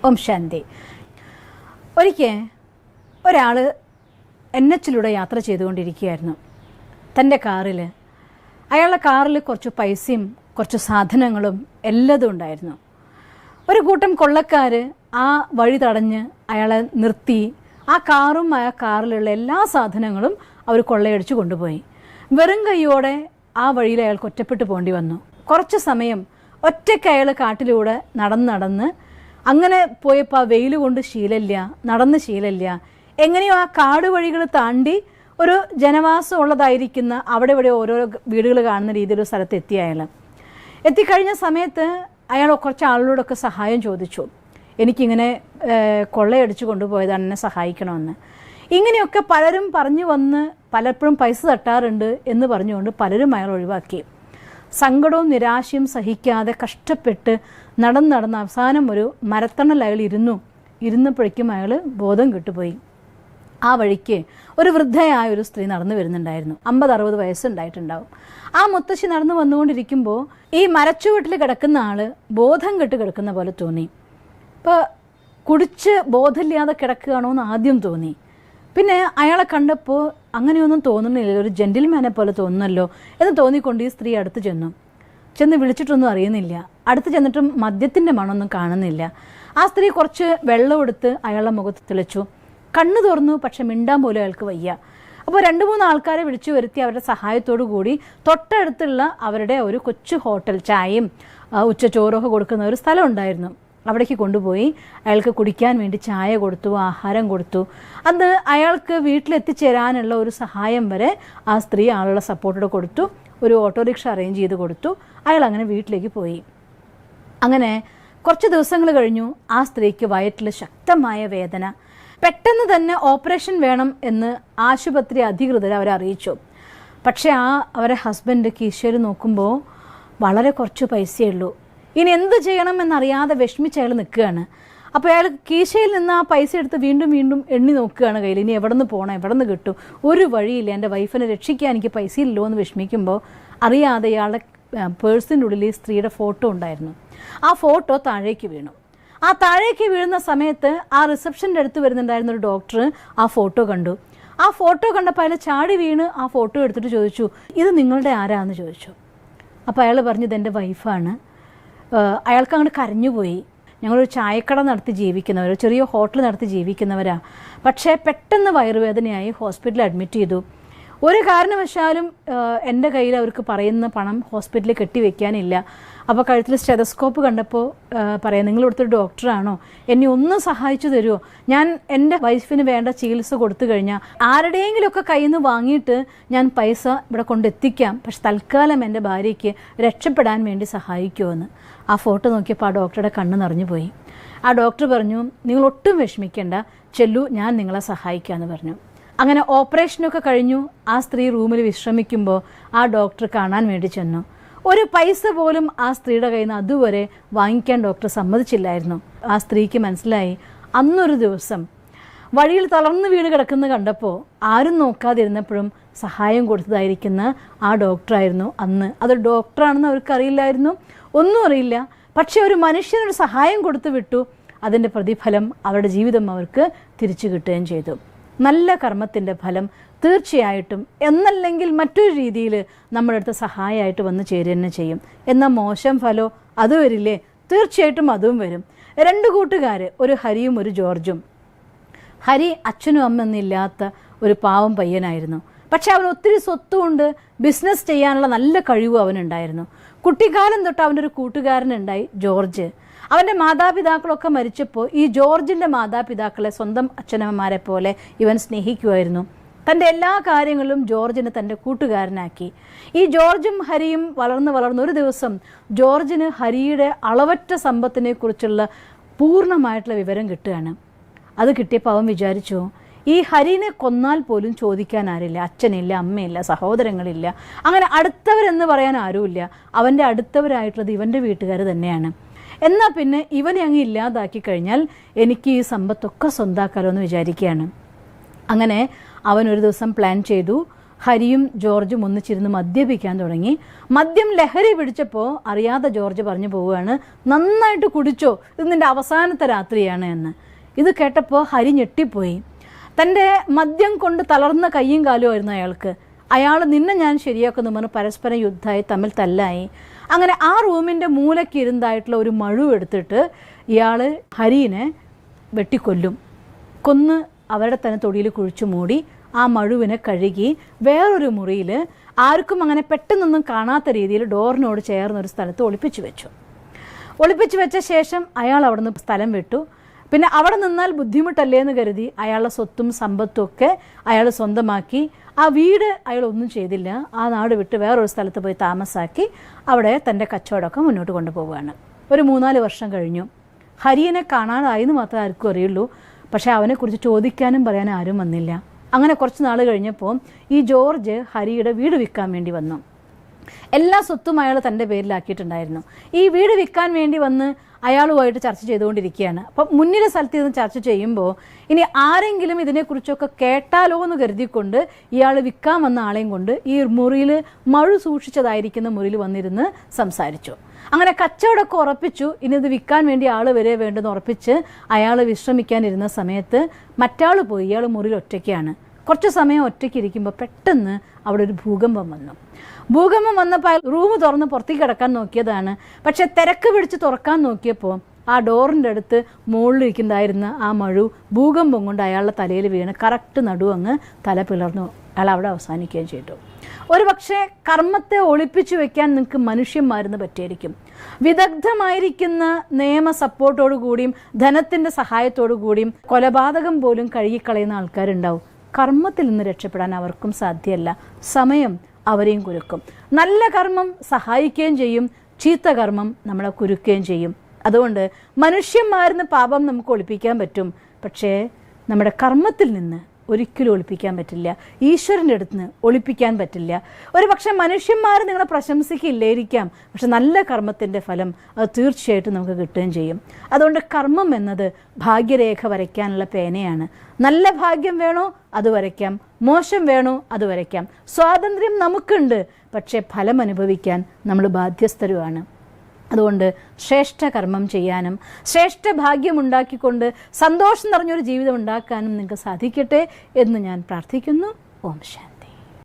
ഓം ശാന്തി. ഒരിക്കൽ ഒരാൾ NH-ലൂടെ യാത്ര ചെയ്തുകൊണ്ടിരിക്കുകയായിരുന്നു. തൻ്റെ കാറിൽ അയാളുടെ കാറിൽ കുറച്ച് പൈസയും കുറച്ച് സാധനങ്ങളും എല്ലാതും ഉണ്ടായിരുന്നു. ഒരു കൂട്ടം കൊള്ളക്കാർ ആ വഴി തടഞ്ഞ് അയാളെ നിർത്തി ആ കാറും ആ കാറിലുള്ള എല്ലാ സാധനങ്ങളും അവർ കൊള്ളയടിച്ച് കൊണ്ടുപോയി. വെറും കൈയോടെ ആ വഴിയിൽ അയാൾക്ക് ഒറ്റപ്പെട്ടു പോകേണ്ടി വന്നു. കുറച്ച് സമയം ഒറ്റയ്ക്ക് അയാൾ കാട്ടിലൂടെ നടന്ന് അങ്ങനെ പോയപ്പോൾ ആ വെയിൽ കൊണ്ട് ശീലമില്ല, നടന്ന് ശീലമില്ല. എങ്ങനെയോ ആ കാട് വഴികൾ താണ്ടി ഒരു ജനവാസം ഉള്ളതായിരിക്കുന്ന അവിടെ ഇവിടെ ഓരോ വീടുകൾ കാണുന്ന രീതിയിലൊരു സ്ഥലത്ത് എത്തി. എത്തിക്കഴിഞ്ഞ സമയത്ത് അയാൾ കുറച്ച് ആളുകളോടൊക്കെ സഹായം ചോദിച്ചു. എനിക്കിങ്ങനെ കൊള്ളയടിച്ച് കൊണ്ടുപോയതാണ്, എന്നെ സഹായിക്കണമെന്ന്. ഇങ്ങനെയൊക്കെ പലരും പറഞ്ഞു വന്ന് പലപ്പോഴും പൈസ തട്ടാറുണ്ട് എന്ന് പറഞ്ഞുകൊണ്ട് പലരും അയാൾ ഒഴിവാക്കി. സങ്കടവും നിരാശയും സഹിക്കാതെ കഷ്ടപ്പെട്ട് നടന്ന് അവസാനം ഒരു മരത്തണൽ അയാൾ ഇരുന്നപ്പോഴേക്കും അയാൾ ബോധം കിട്ടുപോയി. ആ വഴിക്ക് ഒരു വൃദ്ധയായ ഒരു സ്ത്രീ നടന്നു വരുന്നുണ്ടായിരുന്നു. 50-60 വയസ്സുണ്ടായിട്ടുണ്ടാവും. ആ മുത്തശ്ശി നടന്നു വന്നുകൊണ്ടിരിക്കുമ്പോൾ ഈ മരച്ചുവട്ടിൽ കിടക്കുന്ന ആൾ ബോധം കെട്ട് കിടക്കുന്ന പോലെ തോന്നി. ഇപ്പോൾ കുടിച്ച് ബോധമില്ലാതെ കിടക്കുകയാണോ എന്ന് ആദ്യം തോന്നി. പിന്നെ അയാളെ കണ്ടപ്പോൾ അങ്ങനെയൊന്നും തോന്നുന്നില്ല, ഒരു ജെന്റിൽമാനെ പോലെ തോന്നുന്നല്ലോ എന്ന് തോന്നിക്കൊണ്ട് ഈ സ്ത്രീ അടുത്ത് ചെന്ന് വിളിച്ചിട്ടൊന്നും അറിയുന്നില്ല. അടുത്ത് ചെന്നിട്ടും മദ്യത്തിൻ്റെ മണമൊന്നും കാണുന്നില്ല. ആ സ്ത്രീ കുറച്ച് വെള്ളം എടുത്ത് അയാളുടെ മുഖത്ത് തെളിച്ചു. കണ്ണ് തുറന്നു, പക്ഷെ മിണ്ടാൻ പോലും അയാൾക്ക് വയ്യ. അപ്പോൾ 2-3 ആൾക്കാരെ വിളിച്ചു വരുത്തി അവരുടെ സഹായത്തോടു കൂടി തൊട്ടടുത്തുള്ള അവരുടെ ഒരു കൊച്ചു ഹോട്ടൽ, ചായയും ഉച്ചച്ചോറൊക്കെ കൊടുക്കുന്ന ഒരു സ്ഥലം ഉണ്ടായിരുന്നു. അവിടേക്ക് കൊണ്ടുപോയി അയാൾക്ക് കുടിക്കാൻ വേണ്ടി ചായ കൊടുത്തു, ആഹാരം കൊടുത്തു. അന്ന് അയാൾക്ക് വീട്ടിലെത്തിച്ചേരാനുള്ള ഒരു സഹായം വരെ ആ സ്ത്രീ ആളുടെ സപ്പോർട്ടോടെ കൊടുത്തു. ഒരു ഓട്ടോറിക്ഷ അറേഞ്ച് ചെയ്ത് കൊടുത്തു. അയാൾ അങ്ങനെ വീട്ടിലേക്ക് പോയി. അങ്ങനെ കുറച്ച് ദിവസങ്ങൾ കഴിഞ്ഞു. ആ സ്ത്രീക്ക് വയറ്റിൽ ശക്തമായ വേദന. പെട്ടെന്ന് തന്നെ ഓപ്പറേഷൻ വേണം എന്ന് ആശുപത്രി അധികൃതർ അവരെ അറിയിച്ചു. പക്ഷേ അവരെ ഹസ്ബൻഡ് കീശയിൽ നോക്കുമ്പോൾ വളരെ കുറച്ച് പൈസയേ ഉള്ളൂ. ഇനി എന്ത് ചെയ്യണം എന്നറിയാതെ വിഷമിച്ച് അയാൾ നിൽക്കുകയാണ്. അപ്പോൾ അയാൾ കീശയിൽ നിന്ന് ആ പൈസ എടുത്ത് വീണ്ടും എണ്ണി നോക്കുകയാണ് കയ്യിൽ. ഇനി എവിടെ നിന്ന് പോകണം, എവിടെ നിന്ന് കിട്ടും, ഒരു വഴിയില്ല, എൻ്റെ വൈഫിനെ രക്ഷിക്കാൻ എനിക്ക് പൈസ ഇല്ലോ എന്ന് വിഷമിക്കുമ്പോൾ അറിയാതെ ഇയാളുടെ പേഴ്സിൻ്റെ ഉള്ളിൽ ഈ സ്ത്രീയുടെ ഫോട്ടോ ഉണ്ടായിരുന്നു. ആ ഫോട്ടോ താഴേക്ക് വീണു. ആ താഴേക്ക് വീഴുന്ന സമയത്ത് ആ റിസപ്ഷൻ്റെ അടുത്ത് വരുന്നുണ്ടായിരുന്ന ഒരു ഡോക്ടർ ആ ഫോട്ടോ കണ്ടു. ആ ഫോട്ടോ കണ്ടപ്പോൾ അയാൾ ചാടി വീണ് ആ ഫോട്ടോ എടുത്തിട്ട് ചോദിച്ചു, ഇത് നിങ്ങളുടെ ആരാന്ന് ചോദിച്ചു. അപ്പോൾ അയാൾ പറഞ്ഞു, ഇതെൻ്റെ വൈഫാണ്. അയാൾക്ക് അങ്ങോട്ട് കരഞ്ഞുപോയി. ഞങ്ങളൊരു ചായക്കട നടത്തി ജീവിക്കുന്നവർ, ചെറിയ ഹോട്ടൽ നടത്തി ജീവിക്കുന്നവരാണ്. പക്ഷേ പെട്ടെന്ന് വയറുവേദനയായി ഹോസ്പിറ്റലിൽ അഡ്മിറ്റ് ചെയ്തു. ഒരു കാരണവശാലും എൻ്റെ കയ്യിൽ അവർക്ക് പറയുന്ന പണം ഹോസ്പിറ്റലിൽ കെട്ടിവെക്കാനില്ല. അപ്പോൾ കഴുത്തിൽ സ്റ്റെതസ്കോപ്പ് കണ്ടപ്പോൾ പറയാം, നിങ്ങൾ ഇവിടുത്തെ ഒരു ഡോക്ടറാണോ, എന്നെ ഒന്ന് സഹായിച്ചു തരുമോ? ഞാൻ എൻ്റെ വൈഫിന് വേണ്ട ചികിത്സ കൊടുത്തു കഴിഞ്ഞാൽ ആരുടെയെങ്കിലുമൊക്കെ കയ്യിൽ നിന്ന് വാങ്ങിയിട്ട് ഞാൻ പൈസ ഇവിടെ കൊണ്ടെത്തിക്കാം, പക്ഷെ തൽക്കാലം എൻ്റെ ഭാര്യയ്ക്ക് രക്ഷപ്പെടാൻ വേണ്ടി സഹായിക്കുമോ? ആ ഫോട്ടോ നോക്കിയപ്പോൾ ആ ഡോക്ടറുടെ കണ്ണ് നിറഞ്ഞു പോയി. ആ ഡോക്ടർ പറഞ്ഞു, നിങ്ങൾ ഒട്ടും വിഷമിക്കേണ്ട, ചെല്ലു, ഞാൻ നിങ്ങളെ സഹായിക്കാമെന്ന് പറഞ്ഞു. അങ്ങനെ ഓപ്പറേഷനൊക്കെ കഴിഞ്ഞു. ആ സ്ത്രീ റൂമിൽ വിശ്രമിക്കുമ്പോൾ ആ ഡോക്ടർ കാണാൻ വേണ്ടി ചെന്നു. ഒരു പൈസ പോലും ആ സ്ത്രീയുടെ കയ്യിൽ നിന്ന് അതുവരെ വാങ്ങിക്കാൻ ഡോക്ടർ സമ്മതിച്ചില്ലായിരുന്നു. ആ സ്ത്രീക്ക് മനസ്സിലായി, അന്നൊരു ദിവസം വഴിയിൽ തളർന്നു വീണ് കിടക്കുന്നത് കണ്ടപ്പോൾ ആരും നോക്കാതിരുന്നപ്പോഴും സഹായം കൊടുത്തതായിരിക്കുന്ന ആ ഡോക്ടറായിരുന്നു അന്ന്. അതൊരു ഡോക്ടറാണെന്ന് അവർക്കറിയില്ലായിരുന്നു, ഒന്നും അറിയില്ല. പക്ഷേ ഒരു മനുഷ്യനൊരു സഹായം കൊടുത്തു വിട്ടു. അതിൻ്റെ പ്രതിഫലം അവരുടെ ജീവിതം അവർക്ക് തിരിച്ചു കിട്ടുകയും ചെയ്തു. നല്ല കർമ്മത്തിൻ്റെ ഫലം തീർച്ചയായിട്ടും എന്നല്ലെങ്കിൽ മറ്റൊരു രീതിയിൽ നമ്മുടെ അടുത്ത് സഹായമായിട്ട് വന്ന് ചേരുക തന്നെ ചെയ്യും. എന്നാൽ മോശം ഫലോ അത് വരില്ലേ? തീർച്ചയായിട്ടും അതും വരും. 2 കൂട്ടുകാർ, ഒരു ഹരിയും ഒരു ജോർജും. ഹരി അച്ഛനും അമ്മയൊന്നുമില്ലാത്ത ഒരു പാവം പയ്യനായിരുന്നു. പക്ഷെ അവൻ ഒത്തിരി സ്വത്തുകൊണ്ട് ബിസിനസ് ചെയ്യാനുള്ള നല്ല കഴിവും അവനുണ്ടായിരുന്നു. കുട്ടിക്കാലം തൊട്ട് അവൻ്റെ ഒരു കൂട്ടുകാരനുണ്ടായി, ജോർജ്. അവൻ്റെ മാതാപിതാക്കളൊക്കെ മരിച്ചപ്പോൾ ഈ ജോർജിൻ്റെ മാതാപിതാക്കളെ സ്വന്തം അച്ഛനമ്മമാരെ പോലെ ഇവൻ സ്നേഹിക്കുമായിരുന്നു. തൻ്റെ എല്ലാ കാര്യങ്ങളും ജോർജിന് തൻ്റെ കൂട്ടുകാരനാക്കി. ഈ ജോർജും ഹരിയും വളർന്ന് ഒരു ദിവസം ജോർജിന് ഹരിയുടെ അളവറ്റ സമ്പത്തിനെക്കുറിച്ചുള്ള പൂർണ്ണമായിട്ടുള്ള വിവരം കിട്ടുകയാണ്. അത് കിട്ടിയപ്പോൾ അവൻ വിചാരിച്ചു, ഈ ഹരിനെ കൊന്നാൽ പോലും ചോദിക്കാൻ ആരില്ല, അച്ഛനില്ല, അമ്മയില്ല, സഹോദരങ്ങളില്ല, അങ്ങനെ അടുത്തവരെന്ന് പറയാൻ ആരുമില്ല. അവൻ്റെ അടുത്തവരായിട്ടുള്ളത് ഇവൻ്റെ വീട്ടുകാർ തന്നെയാണ്. എന്നാൽ പിന്നെ ഇവനെ അങ്ങ് ഇല്ലാതാക്കി കഴിഞ്ഞാൽ എനിക്ക് ഈ സമ്പത്തൊക്കെ സ്വന്താക്കാലോ എന്ന് വിചാരിക്കുകയാണ്. അങ്ങനെ അവൻ ഒരു ദിവസം പ്ലാൻ ചെയ്തു, ഹരിയും ജോർജും ഒന്നിച്ചിരുന്ന് മദ്യപിക്കാൻ തുടങ്ങി. മദ്യം ലഹരി പിടിച്ചപ്പോൾ അറിയാതെ ജോർജ് പറഞ്ഞു പോവുകയാണ്, നന്നായിട്ട് കുടിച്ചോ, ഇത് നിൻ്റെ അവസാനത്തെ രാത്രിയാണ് എന്ന്. ഇത് കേട്ടപ്പോൾ ഹരി ഞെട്ടിപ്പോയി. തൻ്റെ മദ്യം കൊണ്ട് തളർന്ന കയ്യും കാലും ആയിരുന്നു അയാൾക്ക്. അയാൾ നിന്നെ ഞാൻ ശരിയാക്കുന്നു പറഞ്ഞ് പരസ്പരം യുദ്ധമായി, തമ്മിൽ തല്ലായി. അങ്ങനെ ആ റൂമിൻ്റെ മൂലയ്ക്ക് ഇരുന്നതായിട്ടുള്ള ഒരു മഴു എടുത്തിട്ട് ഇയാൾ ഹരിനെ വെട്ടിക്കൊല്ലും. കൊന്ന് അവരുടെ തന്നെ തൊടിയിൽ കുഴിച്ചു മൂടി ആ മഴുവിനെ കഴുകി വേറൊരു മുറിയിൽ ആർക്കും അങ്ങനെ പെട്ടെന്നൊന്നും കാണാത്ത രീതിയിൽ ഡോറിനോട് ചേർന്നൊരു സ്ഥലത്ത് ഒളിപ്പിച്ചു വെച്ചു. ഒളിപ്പിച്ചു വെച്ച ശേഷം അയാൾ അവിടെ നിന്ന് സ്ഥലം വിട്ടു. പിന്നെ അവിടെ നിന്നാൽ ബുദ്ധിമുട്ടല്ലേ എന്ന് കരുതി അയാളുടെ സ്വത്തും സമ്പത്തും ഒക്കെ അയാൾ സ്വന്തമാക്കി. ആ വീട് അയാൾ ഒന്നും ചെയ്തില്ല. ആ നാട് വിട്ട് വേറൊരു സ്ഥലത്ത് പോയി താമസാക്കി അവിടെ തൻ്റെ കച്ചവടമൊക്കെ മുന്നോട്ട് കൊണ്ടുപോവുകയാണ്. ഒരു 3-4 വർഷം കഴിഞ്ഞു. ഹരിയെ കാണാതായെന്ന് മാത്രമേ ആർക്കും അറിയുള്ളൂ. പക്ഷേ അവനെക്കുറിച്ച് ചോദിക്കാനും പറയാനും ആരും വന്നില്ല. അങ്ങനെ കുറച്ച് നാൾ കഴിഞ്ഞപ്പോൾ ഈ ജോർജ് ഹരിയുടെ വീട് വിൽക്കാൻ വേണ്ടി വന്നു. എല്ലാ സ്വത്തും അയാൾ തൻ്റെ പേരിലാക്കിയിട്ടുണ്ടായിരുന്നു. ഈ വീട് വിൽക്കാൻ വേണ്ടി വന്ന് അയാളുമായിട്ട് ചർച്ച ചെയ്തുകൊണ്ടിരിക്കുകയാണ്. അപ്പം മുന്നിലെ സ്ഥലത്ത് നിന്ന് ചർച്ച ചെയ്യുമ്പോൾ ഇനി ആരെങ്കിലും ഇതിനെക്കുറിച്ചൊക്കെ കേട്ടാലോ എന്ന് കരുതിക്കൊണ്ട് ഇയാൾ വിൽക്കാൻ വന്ന ആളെയും കൊണ്ട് ഈ മുറിയിൽ മഴു സൂക്ഷിച്ചതായിരിക്കുന്ന മുറിയിൽ വന്നിരുന്ന് സംസാരിച്ചു. അങ്ങനെ കച്ചവടമൊക്കെ ഉറപ്പിച്ചു. ഇനി ഇത് വിൽക്കാൻ വേണ്ടി ആൾ വരെ വേണ്ടെന്ന് ഉറപ്പിച്ച് അയാൾ വിശ്രമിക്കാനിരുന്ന സമയത്ത് മറ്റാൾ പോയി. ഇയാൾ മുറിയിൽ ഒറ്റയ്ക്കാണ്. കുറച്ച് സമയം ഒറ്റയ്ക്ക് ഇരിക്കുമ്പോൾ പെട്ടെന്ന് അവിടെ ഒരു ഭൂകമ്പം വന്നു. ഭൂകമ്പം വന്നപ്പോൾ റൂം തുറന്ന് പുറത്തേക്ക് കിടക്കാൻ നോക്കിയതാണ്. പക്ഷെ തിരക്ക് പിടിച്ച് തുറക്കാൻ നോക്കിയപ്പോൾ ആ ഡോറിൻ്റെ അടുത്ത് മുകളിലിരിക്കുന്നതായിരുന്ന ആ മഴു ഭൂകമ്പം കൊണ്ട് അയാളുടെ തലയിൽ വീണ് കറക്റ്റ് നടുവങ്ങ് തല പിളർന്നു. അയാൾ അവിടെ അവസാനിക്കുകയും ചെയ്തു. ഒരു പക്ഷേ കർമ്മത്തെ ഒളിപ്പിച്ചു വെക്കാൻ നിങ്ങൾക്ക് മനുഷ്യന്മാരെന്ന് പറ്റിയിരിക്കും. വിദഗ്ധമായിരിക്കുന്ന നിയമ സപ്പോർട്ടോടു കൂടിയും ധനത്തിൻ്റെ സഹായത്തോടു കൂടിയും കൊലപാതകം പോലും കഴുകിക്കളയുന്ന ആൾക്കാരുണ്ടാവും. കർമ്മത്തിൽ നിന്ന് രക്ഷപ്പെടാൻ അവർക്കും സാധ്യമല്ല. സമയം അവരെയും കുരുക്കും. നല്ല കർമ്മം സഹായിക്കുകയും ചെയ്യും, ചീത്ത കർമ്മം നമ്മളെ കുരുക്കുകയും ചെയ്യും. അതുകൊണ്ട് മനുഷ്യന്മാരെന്ന് പാപം നമുക്ക് ഒളിപ്പിക്കാൻ പറ്റും. പക്ഷേ നമ്മുടെ കർമ്മത്തിൽ നിന്ന് ഒരിക്കലും ഒളിപ്പിക്കാൻ പറ്റില്ല. ഈശ്വരൻ്റെ അടുത്ത് നിന്ന് ഒളിപ്പിക്കാൻ പറ്റില്ല. ഒരു പക്ഷേ മനുഷ്യന്മാർ നിങ്ങളെ പ്രശംസിക്കില്ലായിരിക്കാം, പക്ഷെ നല്ല കർമ്മത്തിൻ്റെ ഫലം അത് തീർച്ചയായിട്ടും നമുക്ക് കിട്ടുകയും ചെയ്യും. അതുകൊണ്ട് കർമ്മം എന്നത് ഭാഗ്യരേഖ വരയ്ക്കാനുള്ള പേനയാണ്. നല്ല ഭാഗ്യം വേണോ അത് വരയ്ക്കാം, മോശം വേണോ അത് വരയ്ക്കാം. സ്വാതന്ത്ര്യം നമുക്കുണ്ട്, പക്ഷേ ഫലം അനുഭവിക്കാൻ നമ്മൾ ബാധ്യസ്ഥരുമാണ്. അതുകൊണ്ട് ശ്രേഷ്ഠ കർമ്മം ചെയ്യാനും ശ്രേഷ്ഠ ഭാഗ്യമുണ്ടാക്കിക്കൊണ്ട് സന്തോഷം നിറഞ്ഞൊരു ജീവിതം ഉണ്ടാക്കാനും നിങ്ങൾക്ക് സാധിക്കട്ടെ എന്ന് ഞാൻ പ്രാർത്ഥിക്കുന്നു. ഓം ശാന്തി.